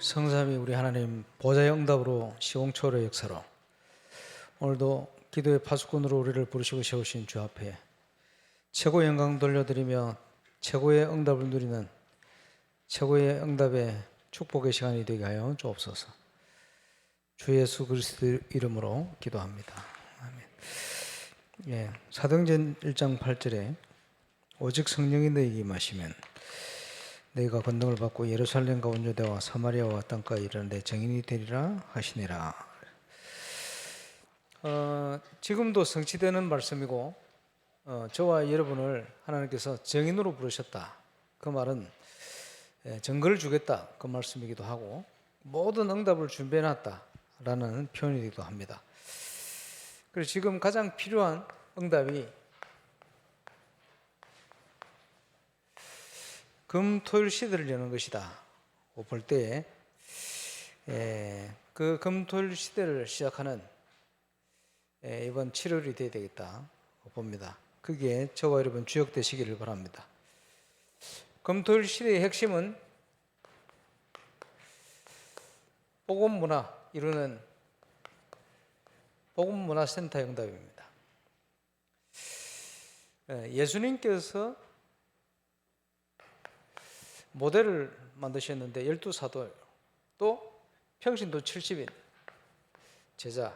성삼위 우리 하나님 보좌의 응답으로 시공초월의 역사로 오늘도 기도의 파수꾼으로 우리를 부르시고 세우신 주 앞에 최고의 영광 돌려드리며 최고의 응답을 누리는 최고의 응답의 축복의 시간이 되게 하여 주옵소서. 주 예수 그리스도 이름으로 기도합니다. 아멘. 사도행전 1장 8절에 오직 성령이 너희에게 임하시면 너희가 권능을 받고 예루살렘과 온 유대와 사마리아와 땅까지 이르는데 증인이 되리라 하시니라. 지금도 성취되는 말씀이고 저와 여러분을 하나님께서 증인으로 부르셨다. 그 말은 증거를 주겠다 그 말씀이기도 하고 모든 응답을 준비해놨다라는 표현이기도 합니다. 그래서 지금 가장 필요한 응답이 금토일 시대를 여는 것이다 볼 때에 그 금토일 시대를 시작하는 이번 7월이 되어야 되겠다 봅니다. 그게 저와 여러분 주역되시기를 바랍니다. 금토일 시대의 핵심은 복음문화 이루는 복음문화센터 응답입니다. 예수님께서 모델을 만드셨는데 12사도 또 평신도 70인 제자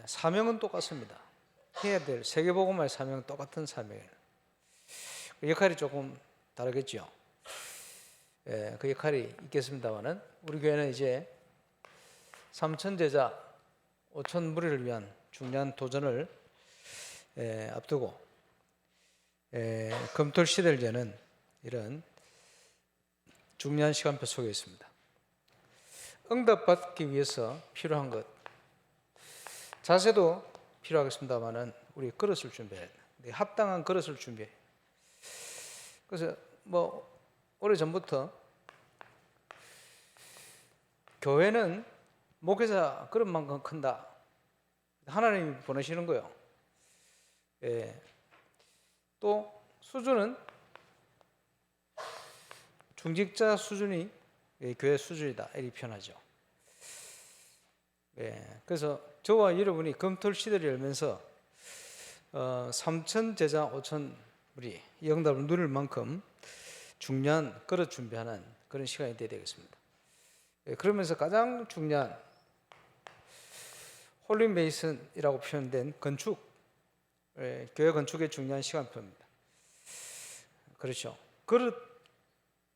사명은 똑같습니다. 해야 될 세계복음화의 사명은 똑같은 사명이에요. 역할이 조금 다르겠죠. 그 역할이 있겠습니다만은 우리 교회는 이제 3천 제자 5천 무리를 위한 중요한 도전을 앞두고 금토일 시대를 여는 이런 중요한 시간표 속에 있습니다. 응답받기 위해서 필요한 것 자세도 필요하겠습니다만은 우리 그릇을 준비해야 돼요. 합당한 그릇을 준비해. 그래서 오래전부터 교회는 목회자 그릇만큼 큰다. 하나님이 보내시는 거예요. 또 수준은 중직자 수준이 교회 수준이다 이렇게 표현하죠. 그래서 저와 여러분이 금토일 시대를 열면서 3천 제자 5천 우리 이 응답을 누릴 만큼 중요한 그릇 준비하는 그런 시간이 되어야 되겠습니다. 그러면서 가장 중요한 홀리 메이슨이라고 표현된 건축, 교회 건축의 중요한 시간표입니다. 그렇죠.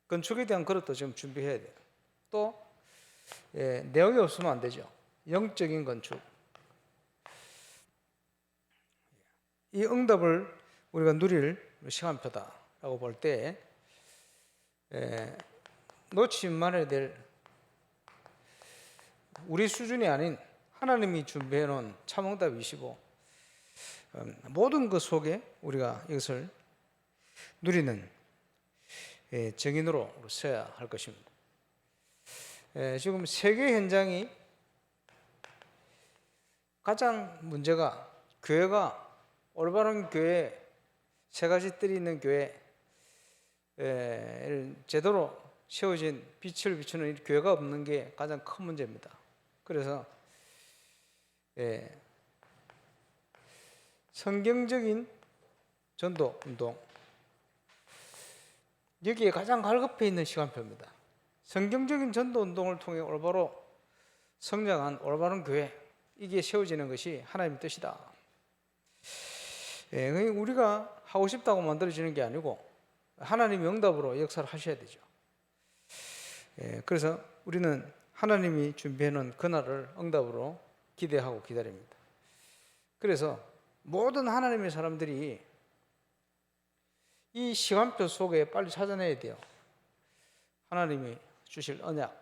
건축에 대한 그릇도 지금 준비해야 돼요. 또 내용이 없으면 안 되죠. 영적인 건축. 이 응답을 우리가 누릴 시간표다라고 볼 때 놓치지 말아야 될 우리 수준이 아닌 하나님이 준비해 놓은 참응답이시고 모든 것 속에 우리가 이것을 누리는 증인으로 서야 할 것입니다. 지금 세계 현장이 가장 문제가 교회가 올바른 교회 세 가지 뜰이 있는 교회를 제대로 세워진 빛을 비추는 교회가 없는 게 가장 큰 문제입니다. 그래서 성경적인 전도 운동 여기에 가장 갈급해 있는 시간표입니다. 성경적인 전도 운동을 통해 올바로 성장한 올바른 교회 이게 세워지는 것이 하나님의 뜻이다. 우리가 하고 싶다고 만들어지는 게 아니고 하나님의 응답으로 역사를 하셔야 되죠. 그래서 우리는 하나님이 준비해 놓은 그날을 응답으로 기대하고 기다립니다. 그래서 모든 하나님의 사람들이 이 시간표 속에 빨리 찾아내야 돼요. 하나님이 주실 언약.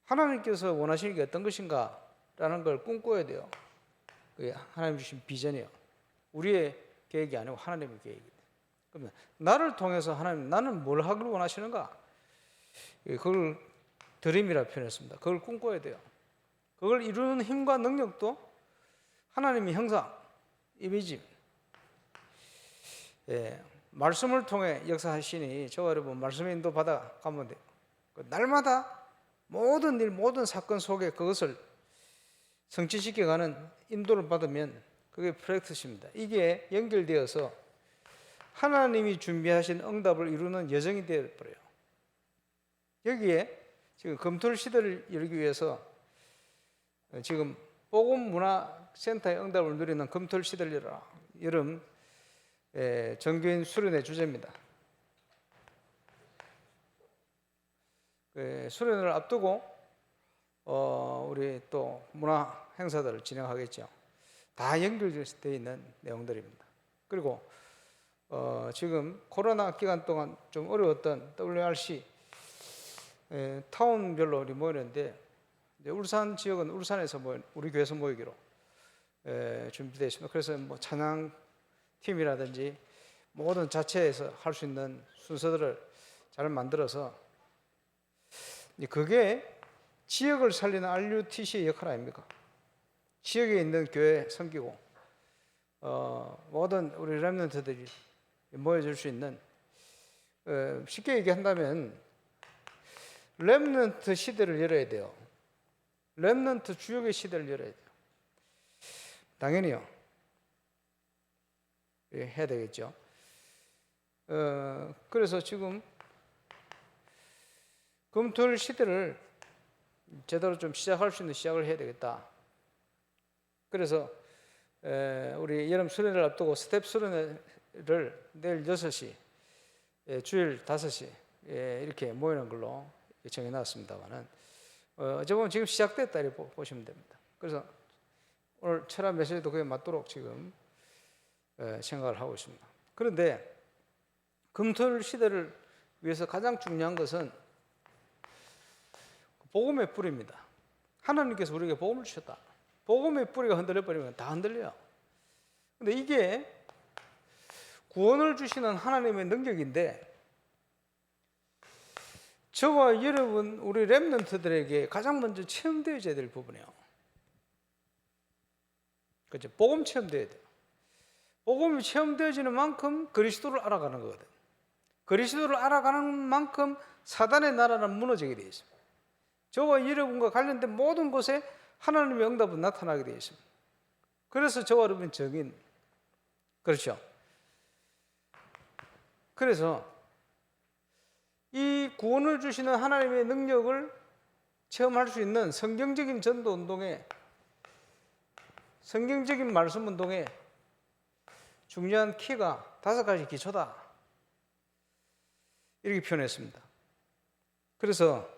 하나님께서 원하시는 게 어떤 것인가 라는 걸 꿈꿔야 돼요. 그게 하나님 주신 비전이에요. 우리의 계획이 아니고 하나님의 계획이에요. 그러면 나를 통해서 하나님 나는 뭘 하길 원하시는가? 그걸 드림이라 표현했습니다. 그걸 꿈꿔야 돼요. 그걸 이루는 힘과 능력도 하나님의 형상, 이미지 말씀을 통해 역사하시니 저와 여러분 말씀의 인도 받아 가면 돼요. 날마다 모든 일, 모든 사건 속에 그것을 성취시켜가는 인도를 받으면 그게 프랙티스입니다. 이게 연결되어서 하나님이 준비하신 응답을 이루는 여정이 되어버려요. 여기에 지금 금토일 시대를 열기 위해서 지금 복음문화센터의 응답을 누리는 금토일 시대를 열어라. 여름 정교인 수련회 주제입니다. 수련회를 앞두고 우리 또 문화 행사들을 진행하겠죠. 다 연결되어 있는 내용들입니다. 그리고 지금 코로나 기간 동안 좀 어려웠던 WRC 타운별로 우리 모이는데 울산 지역은 울산에서 우리 교회에서 모이기로 준비되어 있습니다. 그래서 뭐 찬양 팀이라든지 모든 자체에서 할 수 있는 순서들을 잘 만들어서 그게 지역을 살리는 RUTC의 역할 아닙니까? 지역에 있는 교회 섬기고 모든 우리 렘넌트들이 모여줄 수 있는 쉽게 얘기한다면 렘넌트 시대를 열어야 돼요. 렘넌트 주역의 시대를 열어야 돼요. 당연히요. 해야 되겠죠. 그래서 지금 금토일 시대를 제대로 좀 시작할 수 있는 시작을 해야 되겠다. 그래서 우리 여름 수련회를 앞두고 스텝 수련회를 내일 6시, 주일 5시 이렇게 모이는 걸로 정해놨습니다만은 어찌 보면 지금 시작됐다 이렇게 보시면 됩니다. 그래서 오늘 철학 메시지도 그에 맞도록 지금 생각을 하고 있습니다. 그런데 금토일 시대를 위해서 가장 중요한 것은 복음의 뿌리입니다. 하나님께서 우리에게 복음을 주셨다. 복음의 뿌리가 흔들려버리면 다 흔들려요. 근데 이게 구원을 주시는 하나님의 능력인데 저와 여러분 우리 렘넌트들에게 가장 먼저 체험되어야 될 부분이에요. 그렇죠? 복음 체험되어야 돼요. 복음이 체험되어지는 만큼 그리스도를 알아가는 거거든. 그리스도를 알아가는 만큼 사단의 나라는 무너지게 되어 있습니다. 저와 여러분과 관련된 모든 곳에 하나님의 응답은 나타나게 되어 있습니다. 그래서 저와 여러분 정인, 그렇죠? 그래서 이 구원을 주시는 하나님의 능력을 체험할 수 있는 성경적인 전도 운동에, 성경적인 말씀 운동에 중요한 키가 5가지 기초다. 이렇게 표현했습니다. 그래서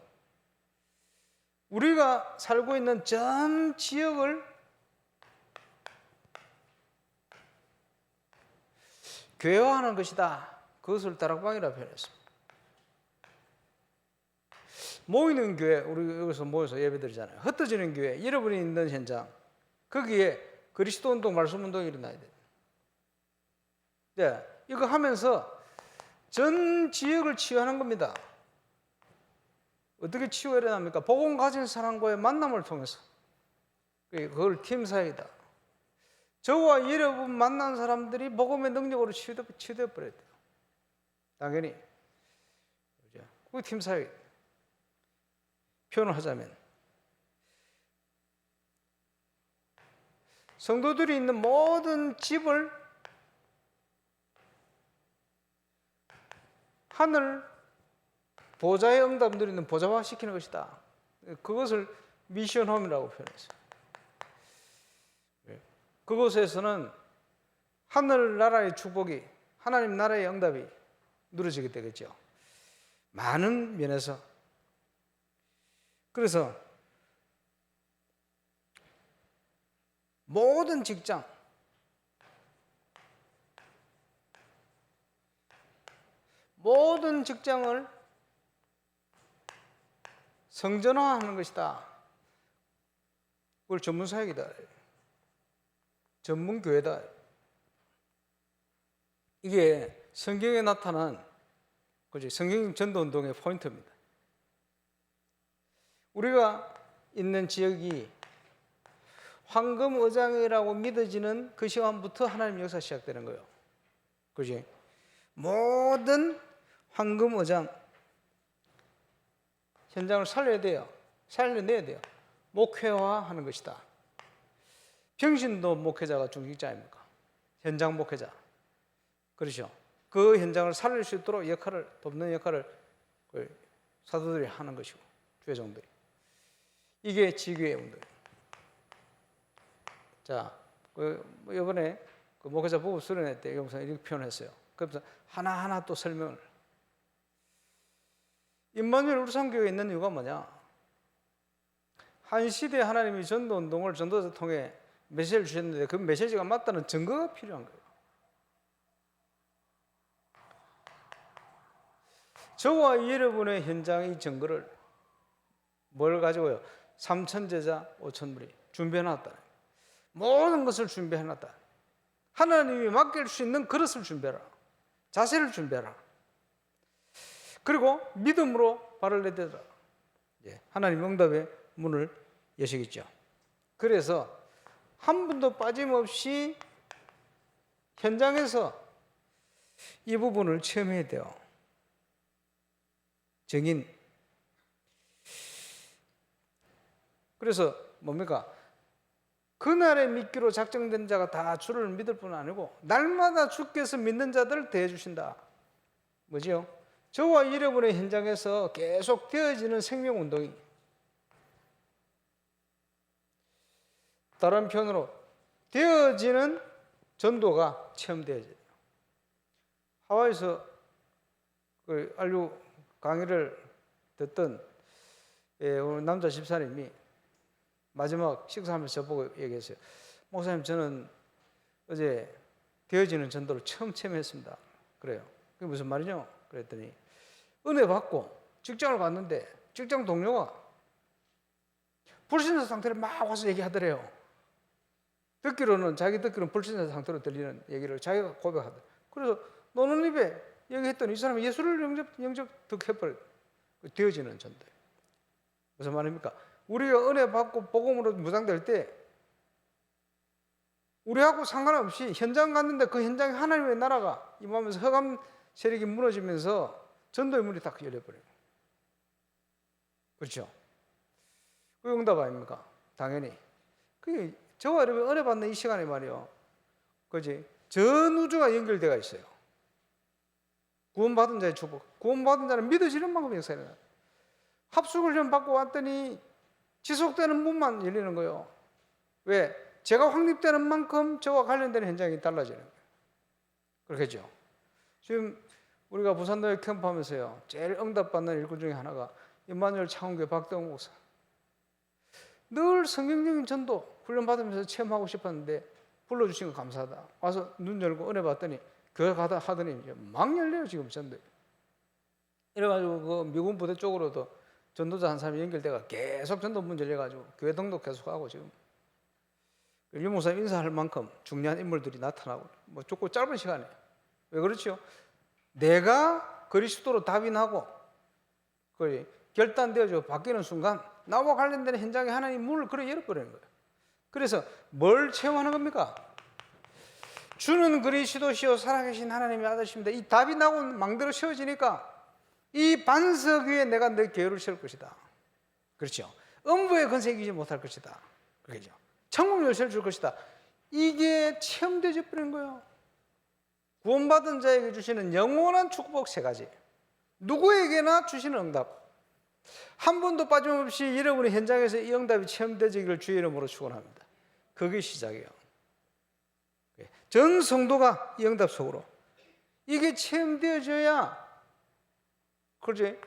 우리가 살고 있는 전 지역을 교회화하는 것이다. 그것을 다락방이라고 표현했습니다. 모이는 교회, 우리 여기서 모여서 예배드리잖아요. 흩어지는 교회, 여러분이 있는 현장, 거기에 그리스도 운동, 말씀 운동이 일어나야 돼요. 네, 이거 하면서 전 지역을 치유하는 겁니다. 어떻게 치유가 일어납니까? 복음 가진 사람과의 만남을 통해서. 그걸 팀 사역이다. 저와 여러분 만난 사람들이 복음의 능력으로 치유되어 버려야 돼요. 당연히. 그게 팀 사역이에요. 표현을 하자면 성도들이 있는 모든 집을 하늘 보좌의 응답 누리는 보좌화 시키는 것이다. 그것을 미션홈이라고 표현했어요. 그곳에서는 하늘나라의 축복이, 하나님 나라의 응답이 누려지게 되겠죠. 많은 면에서. 그래서 모든 직장, 모든 직장을 성전화하는 것이다. 그걸 전문사역이다. 전문교회다. 이게 성경에 나타난 성경 전도운동의 포인트입니다. 우리가 있는 지역이 황금의장이라고 믿어지는 그 시간부터 하나님 역사 시작되는 거예요. 그지? 모든 황금 의장 현장을 살려야 돼요. 살려내야 돼요. 목회화하는 것이다. 병신도 목회자가 중직자 아닙니까? 현장 목회자. 그렇죠. 그 현장을 살릴 수 있도록 역할을, 돕는 역할을 사도들이 하는 것이고, 주회장들이. 이게 지교의 운동이에요. 자, 이번에 목회자 부부 수련회 때 영상 이렇게 표현했어요. 그래서 하나하나 또 설명을. 임마누엘 울산교회에 있는 이유가 뭐냐? 한 시대에 하나님이 전도 운동을 전도자 통해 메시지를 주셨는데 그 메시지가 맞다는 증거가 필요한 거예요. 저와 여러분의 현장의 증거를 뭘 가지고요? 3,000제자 5,000무리 준비해놨다. 모든 것을 준비해놨다. 하나님이 맡길 수 있는 그릇을 준비해라. 자세를 준비해라. 그리고 믿음으로 발을 내딛어라. 하나님 응답의 문을 여시겠죠. 그래서 한 분도 빠짐없이 현장에서 이 부분을 체험해야 돼요. 증인. 그래서 뭡니까? 그날에 믿기로 작정된 자가 다 주를 믿을 뿐 아니고 날마다 주께서 믿는 자들을 대해주신다. 뭐지요? 저와 여러분의 현장에서 계속 되어지는 생명운동이, 다른 편으로 되어지는 전도가 체험되어져요. 하와이에서 그 안류 강의를 듣던 오늘 남자 집사님이 마지막 식사하면서 저보고 얘기했어요. 목사님, 저는 어제 되어지는 전도를 처음 체험했습니다. 그래요. 그게 무슨 말이죠? 그랬더니 은혜 받고 직장을 갔는데 직장 동료가 불신자 상태로 막 와서 얘기하더래요. 자기 듣기로는 불신자 상태로 들리는 얘기를 자기가 고백하더래요. 그래서 노는 입에 얘기했더니 이 사람이 예수를 영접해버려요. 되어지는 전도. 무슨 말입니까? 우리가 은혜 받고 복음으로 무장될 때 우리하고 상관없이 현장 갔는데 그 현장에 하나님의 나라가 임하면서 흑암 세력이 무너지면서 전도의 문이 딱 열려버려요. 그렇죠? 그 응답 아닙니까? 당연히. 그게 저와 여러분 은혜 받는 이 시간에 말이요. 그지? 전 우주가 연결되어 있어요. 구원받은 자의 축복. 구원받은 자는 믿어지는 만큼 역사에 일어나요. 합숙을 받고 왔더니 지속되는 문만 열리는 거예요. 왜? 제가 확립되는 만큼 저와 관련된 현장이 달라지는 거예요. 그렇겠죠? 지금 우리가 부산노예 캠프 하면서요, 제일 응답받는 일꾼 중에 하나가 임마누엘 창원교회 박대웅 목사. 늘 성경적인 전도 훈련받으면서 체험하고 싶었는데 불러주신 거 감사하다. 와서 눈 열고 은혜 받더니 교회 가다 하더니 막 열려요, 지금 전도. 이래가지고 그 미군 부대 쪽으로도 전도자 한 사람이 연결돼가 계속 전도 문 열려가지고 교회 등록 계속하고 지금 유 목사님 인사할 만큼 중요한 인물들이 나타나고 뭐 좁고 짧은 시간에. 왜 그렇죠? 내가 그리스도로 답인하고 결단되어져 바뀌는 순간 나와 관련된 현장에 하나님 문을 그래 열어버리는 거예요. 그래서 뭘 체험하는 겁니까? 주는 그리스도시요 살아계신 하나님의 아들이십니다. 이 답인하고 망대로 세워지니까 이 반석 위에 내가 내 계율을 세울 것이다. 그렇죠? 음부의 권세 이기지 못할 것이다. 그렇죠? 천국 열쇠를 줄 것이다. 이게 체험되어 버린 거예요. 구원받은 자에게 주시는 영원한 축복 세 가지. 누구에게나 주시는 응답. 한 번도 빠짐없이 여러분의 현장에서 이 응답이 체험되기를 주의 이름으로 축원합니다. 그게 시작이에요. 전 성도가 이 응답 속으로 이게 체험되어져야, 그렇지?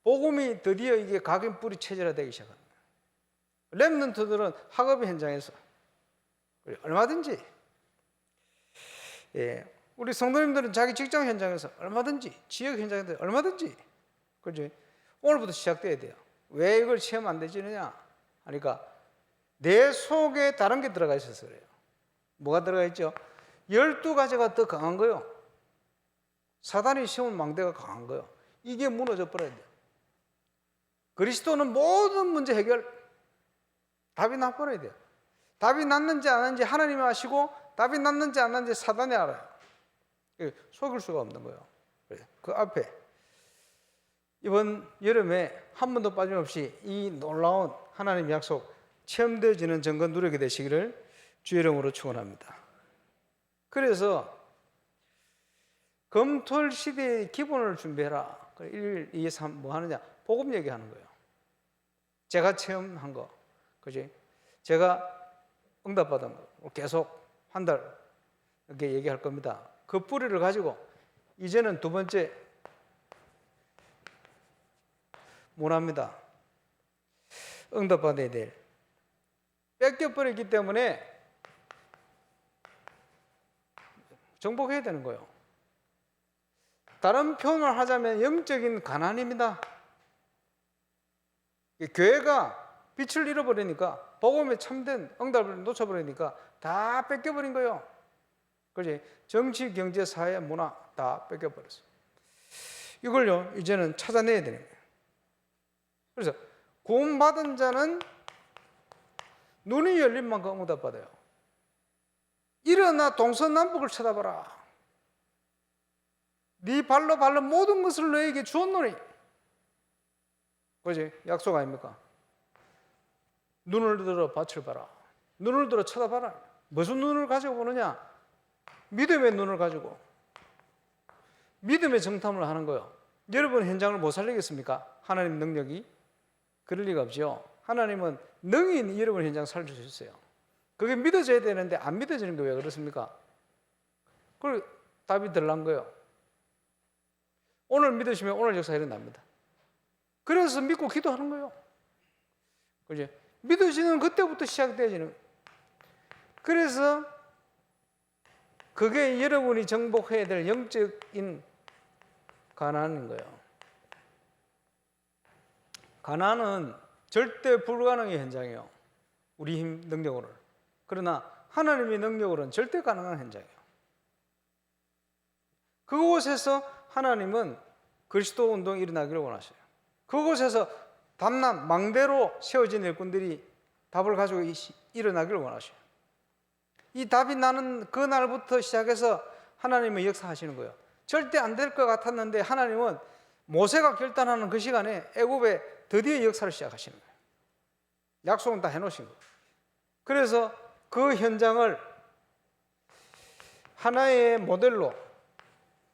복음이 드디어 이게 각인 뿌리 체질화되기 시작합니다. 렘넌트들은 학업의 현장에서 얼마든지, 우리 성도님들은 자기 직장 현장에서 얼마든지, 지역 현장에서 얼마든지, 그렇지? 오늘부터 시작돼야 돼요. 왜 이걸 체험 안 되지느냐 하니까 내 속에 다른 게 들어가 있어서 그래요. 뭐가 들어가 있죠? 12가지가 더 강한 거요. 사단이 세운 망대가 강한 거요. 이게 무너져 버려야 돼요. 그리스도는 모든 문제 해결, 답이 나버려야 돼요. 답이 났는지 안 났는지 하나님이 아시고 답이 났는지 안 났는지 사단이 알아요. 속일 수가 없는 거예요. 그 앞에 이번 여름에 한 번도 빠짐없이 이 놀라운 하나님의 약속 체험되어지는 점거 누리게 되시기를 주의 이름으로 축원합니다. 그래서 금토일 시대의 기본을 준비해라. 1, 2, 3 뭐 하느냐? 복음 얘기하는 거예요. 제가 체험한 거, 그지? 제가 응답받은 거 계속 한 달 이렇게 얘기할 겁니다. 그 뿌리를 가지고 이제는 두 번째 문화입니다. 응답받아야 될 뺏겨버렸기 때문에 정복해야 되는 거예요. 다른 표현을 하자면 영적인 가난입니다. 교회가 빛을 잃어버리니까 복음에 참된 응답을 놓쳐버리니까 다 뺏겨버린 거예요. 그렇지? 정치, 경제, 사회, 문화 다 뺏겨버렸어요. 이걸요 이제는 찾아내야 되는 거예요. 그래서 구원받은 자는 눈이 열린 만큼 응답받아요. 일어나 동서남북을 쳐다봐라. 네 발로 모든 것을 너에게 주었노니. 그지? 약속 아닙니까? 눈을 들어 밭을 봐라. 눈을 들어 쳐다봐라. 무슨 눈을 가지고 보느냐? 믿음의 눈을 가지고 믿음의 정탐을 하는 거예요. 여러분 현장을 못 살리겠습니까? 하나님 능력이? 그럴 리가 없죠. 하나님은 능히 여러분 현장 살려주셨어요. 그게 믿어져야 되는데 안 믿어지는 게 왜 그렇습니까? 그리고 답이 덜난 거예요. 오늘 믿으시면 오늘 역사 일어납니다. 그래서 믿고 기도하는 거예요. 그죠? 믿으시는 그때부터 시작되어지는. 그래서 그게 여러분이 정복해야 될 영적인 가난인 거예요. 가난은 절대 불가능의 현장이에요. 우리 힘 능력으로는. 그러나 하나님의 능력으로는 절대 가능한 현장이에요. 그곳에서 하나님은 그리스도 운동이 일어나기를 원하셔요. 그곳에서 담남 망대로 세워진 일꾼들이 답을 가지고 일어나기를 원하셔요. 이 답이 나는 그 날부터 시작해서 하나님은 역사하시는 거예요. 절대 안 될 것 같았는데 하나님은 모세가 결단하는 그 시간에 애굽에 드디어 역사를 시작하시는 거예요. 약속은 다 해놓으신 거예요. 그래서 그 현장을 하나의 모델로,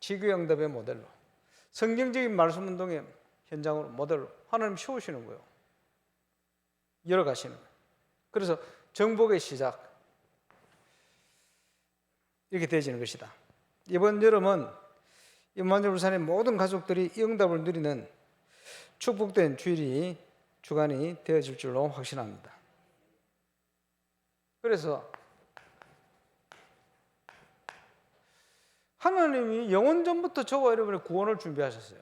지구영답의 모델로, 성경적인 말씀 운동의 현장으로 모델로 하나님 세우시는 거예요. 열어가시는 거예요. 그래서 정복의 시작 이렇게 되어지는 것이다. 이번 여름은 임마누엘 울산의 모든 가족들이 이 응답을 누리는 축복된 주간이 되어질 줄로 확신합니다. 그래서 하나님이 영원 전부터 저와 여러분의 구원을 준비하셨어요.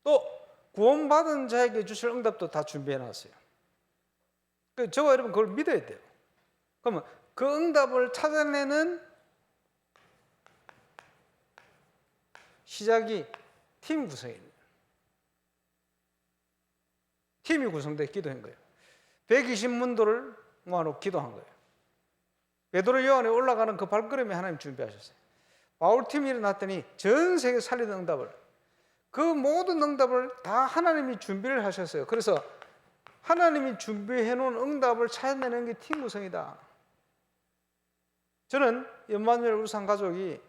또 구원받은 자에게 주실 응답도 다 준비해놨어요. 저와 여러분 그걸 믿어야 돼요. 그러면 그 응답을 찾아내는 시작이 팀 구성입니다. 팀이 구성되어 기도한 거예요. 120문도를 모아놓고 기도한 거예요. 베드로 요한에 올라가는 그 발걸음에 하나님 준비하셨어요. 바울팀이 일어났더니 전 세계 살리는 응답을, 그 모든 응답을 다 하나님이 준비를 하셨어요. 그래서 하나님이 준비해 놓은 응답을 찾아내는 게 팀 구성이다. 저는 임마누엘 울산 가족이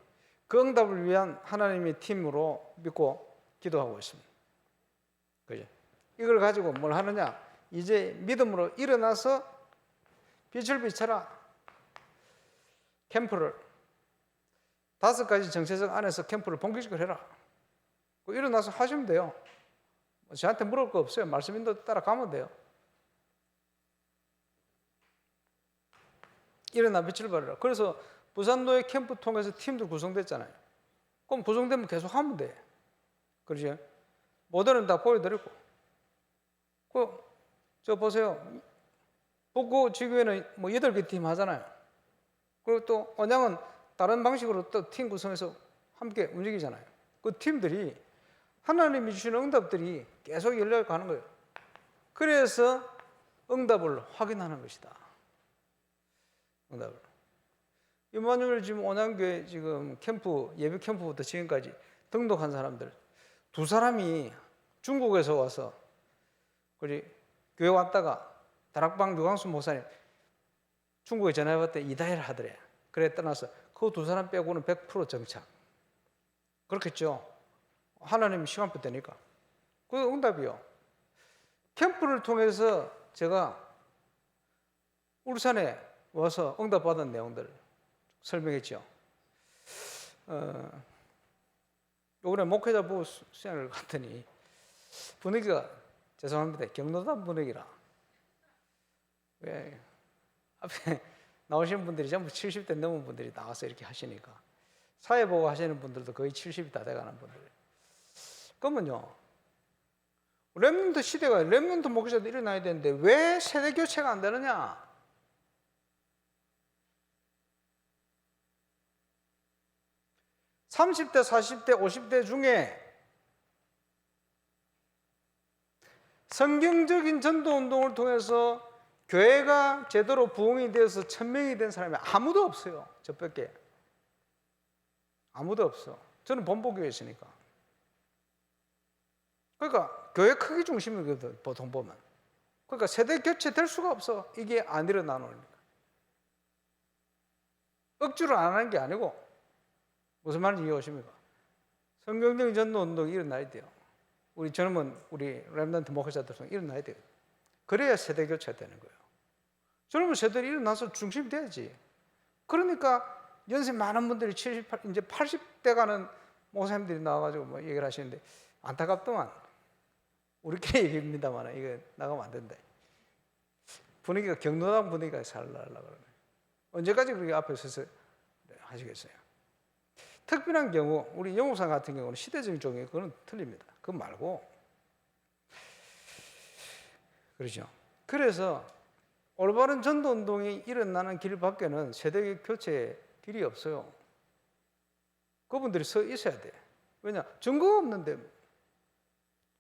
그 응답을 위한 하나님의 팀으로 믿고 기도하고 있습니다. 그죠? 이걸 가지고 뭘 하느냐? 이제 믿음으로 일어나서 빛을 비춰라. 캠프를 5가지 정체적 안에서 캠프를 본격적으로 해라. 일어나서 하시면 돼요. 저한테 물을 거 없어요. 말씀 인도 따라가면 돼요. 일어나 빛을 발하라. 그래서 부산노예 캠프 통해서 팀들 구성됐잖아요. 그럼 구성되면 계속 하면 돼. 그러죠? 모델은 다 보여드리고. 저 보세요. 북구 지구에는 뭐 8개 팀 하잖아요. 그리고 또 언양은 다른 방식으로 또 팀 구성해서 함께 움직이잖아요. 그 팀들이 하나님이 주시는 응답들이 계속 연락을 가는 거예요. 그래서 응답을 확인하는 것이다. 응답을. 임마누엘 지금 온양교회 지금 캠프, 예배 캠프부터 지금까지 등록한 사람들 두 사람이 중국에서 와서 우리 교회 왔다가 다락방 유광수 목사님 중국에 전화해봤더니 이다혜를 하더래. 그래 떠나서 그 두 사람 빼고는 100% 정착. 그렇겠죠. 하나님 시간표 되니까. 그 응답이요. 캠프를 통해서 제가 울산에 와서 응답받은 내용들 설명했죠. 요번에 목회자 부부 수양을 갔더니 분위기가 죄송합니다. 경로당 분위기라. 왜 앞에 나오신 분들이 전부 70대 넘은 분들이 나와서 이렇게 하시니까 사회보고 하시는 분들도 거의 70이 다 돼가는 분들. 그러면요, 렘넌트 시대가 렘넌트 목회자도 일어나야 되는데 왜 세대 교체가 안 되느냐? (30대) (40대) (50대) 중에 성경적인 전도 운동을 통해서 교회가 제대로 부흥이 되어서 1000명이 된 사람이 아무도 없어요. 저밖에 아무도 없어. 저는 본보교에 있으니까. 그러니까 교회 크기 중심이거든 보통 보면. 그러니까 세대 교체 될 수가 없어. 이게 안 일어나는 거니까. 억지로 안 하는 게 아니고, 무슨 말인지 이해하십니까? 성경적인 전도 운동이 일어나야 돼요. 우리 젊은 우리 렘넌트 목회자들 중에 일어나야 돼요. 그래야 세대 교체가 되는 거예요. 젊은 세대들이 일어나서 중심이 돼야지. 그러니까 연세 많은 분들이 78, 이제 80대 가는 목사님들이 나와가지고 뭐 얘기를 하시는데 안타깝더만. 우리끼리 얘기입니다만 이거 나가면 안 된다. 분위기가 경로당 분위기가 살라려고 그러네. 언제까지 그렇게 앞에 서서 하시겠어요? 특별한 경우, 우리 영국사 같은 경우는 시대적인 종이 그건 틀립니다. 그거 말고. 그렇죠. 그래서 올바른 전도 운동이 일어나는 길 밖에는 세대 교체의 길이 없어요. 그분들이 서 있어야 돼. 왜냐? 증거가 없는데.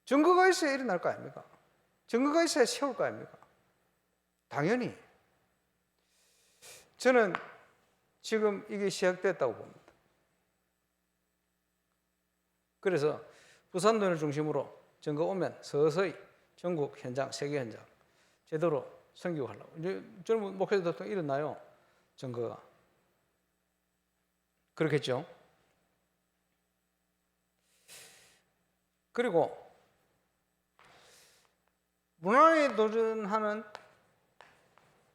증거가 있어야 일어날 거 아닙니까? 증거가 있어야 세울 거 아닙니까? 당연히. 저는 지금 이게 시작됐다고 봅니다. 그래서 부산론을 중심으로 증거 오면 서서히 전국 현장, 세계 현장 제대로 선교하려고. 이제 젊은 목회자들도 일어나요. 증거가. 그렇겠죠. 그리고 문화에 도전하는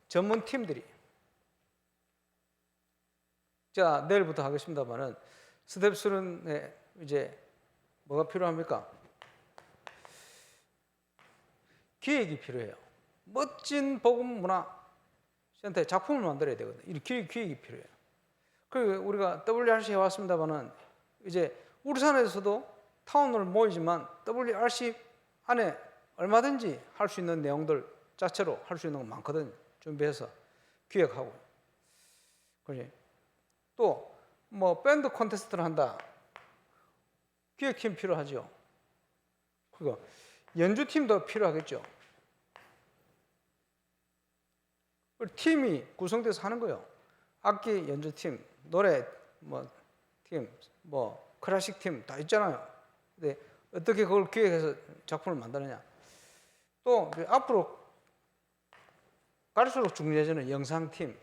전문팀들이, 자, 내일부터 하겠습니다만은 스텝 3에 이제 뭐가 필요합니까? 기획이 필요해요. 멋진 복음 문화 센터에 작품을 만들어야 되거든요. 이렇게 기획이 필요해요. 그리고 우리가 WRC에 왔습니다만은 이제 울산에서도 타운홀 모이지만 WRC 안에 얼마든지 할 수 있는 내용들 자체로 할 수 있는 거 많거든요. 준비해서 기획하고. 그지? 또 뭐 밴드 콘테스트를 한다. 기획팀 필요하죠. 그리고 연주팀도 필요하겠죠. 팀이 구성돼서 하는 거예요. 악기 연주팀, 노래 팀, 클래식 팀 다 있잖아요. 근데 어떻게 그걸 기획해서 작품을 만드느냐. 또 앞으로 갈수록 중요해지는 영상팀.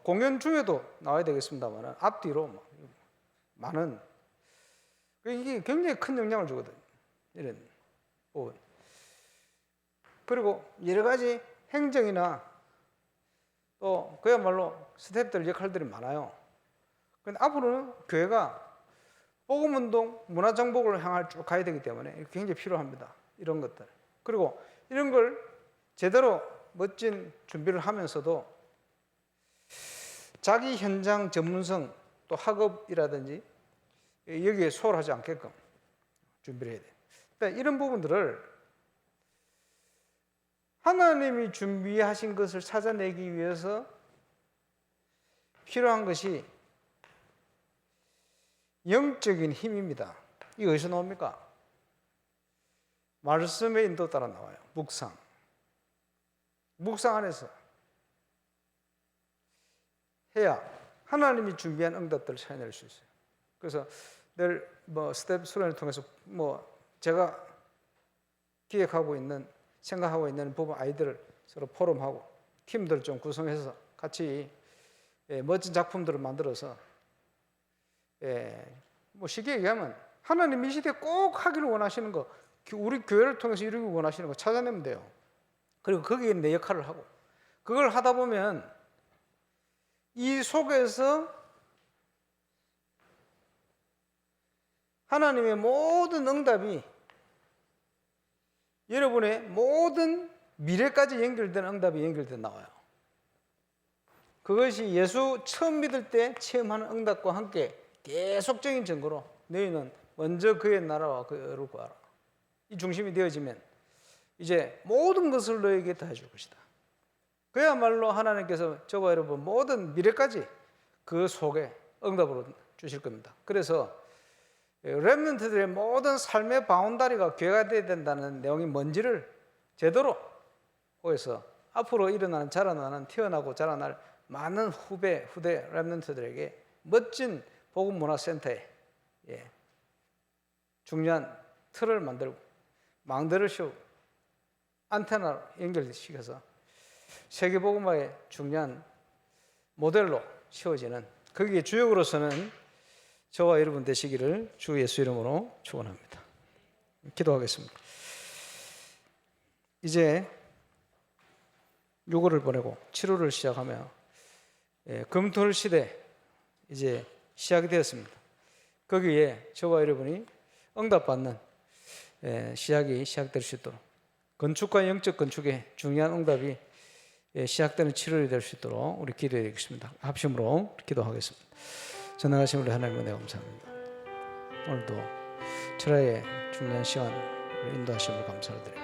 공연 중에도 나와야 되겠습니다만 앞뒤로 많은, 이게 굉장히 큰 영향을 주거든. 이런 부분. 그리고 여러 가지 행정이나 또 그야말로 스태프들 역할들이 많아요. 근데 앞으로는 교회가 복음운동, 문화정복을 향할 쭉 가야 되기 때문에 굉장히 필요합니다. 이런 것들. 그리고 이런 걸 제대로 멋진 준비를 하면서도 자기 현장 전문성 또 학업이라든지 여기에 소홀하지 않게끔 준비를 해야 돼요. 그러니까 이런 부분들을 하나님이 준비하신 것을 찾아내기 위해서 필요한 것이 영적인 힘입니다. 이거 어디서 나옵니까? 말씀의 인도 따라 나와요. 묵상 안에서. 해야 하나님이 준비한 응답들을 찾아낼 수 있어요. 그래서 늘 스텝 수련을 통해서 제가 기획하고 있는, 생각하고 있는 부분 아이들을 서로 포럼하고 팀들 좀 구성해서 같이 멋진 작품들을 만들어서 쉽게 얘기하면 하나님 이 시대에 꼭 하기를 원하시는 거, 우리 교회를 통해서 이루기 원하시는 거 찾아내면 돼요. 그리고 거기에 내 역할을 하고, 그걸 하다 보면 이 속에서 하나님의 모든 응답이 여러분의 모든 미래까지 연결된 응답이 연결돼 나와요. 그것이 예수 처음 믿을 때 체험하는 응답과 함께 계속적인 증거로 너희는 먼저 그의 나라와 그의 의를 구하라, 이 중심이 되어지면 이제 모든 것을 너에게 다 해줄 것이다. 그야말로 하나님께서 저와 여러분 모든 미래까지 그 속에 응답으로 주실 겁니다. 그래서 렘넌트들의 모든 삶의 바운다리가 교회가 되어야 된다는 내용이 뭔지를 제대로 보여서 앞으로 일어나는, 자라나는, 태어나고 자라날 많은 후대 렘넌트들에게 멋진 복음문화센터에 중요한 틀을 만들고 망대를 씌우고 안테나로 연결시켜서 세계복음화의 중요한 모델로 세워지는, 거기에 주역으로서는 저와 여러분 되시기를 주 예수 이름으로 축원합니다. 기도하겠습니다. 이제 6월을 보내고 7월을 시작하며 금토일 시대 이제 시작이 되었습니다. 거기에 저와 여러분이 응답받는 시작될 수 있도록, 건축과 영적 건축의 중요한 응답이 시작되는 7월이 될 수 있도록 우리 기도해 드리겠습니다. 합심으로 기도하겠습니다. 전능하신 우리 하나님 은혜 감사합니다. 오늘도 철야의 중요한 시간을 인도하심을 감사드립니다.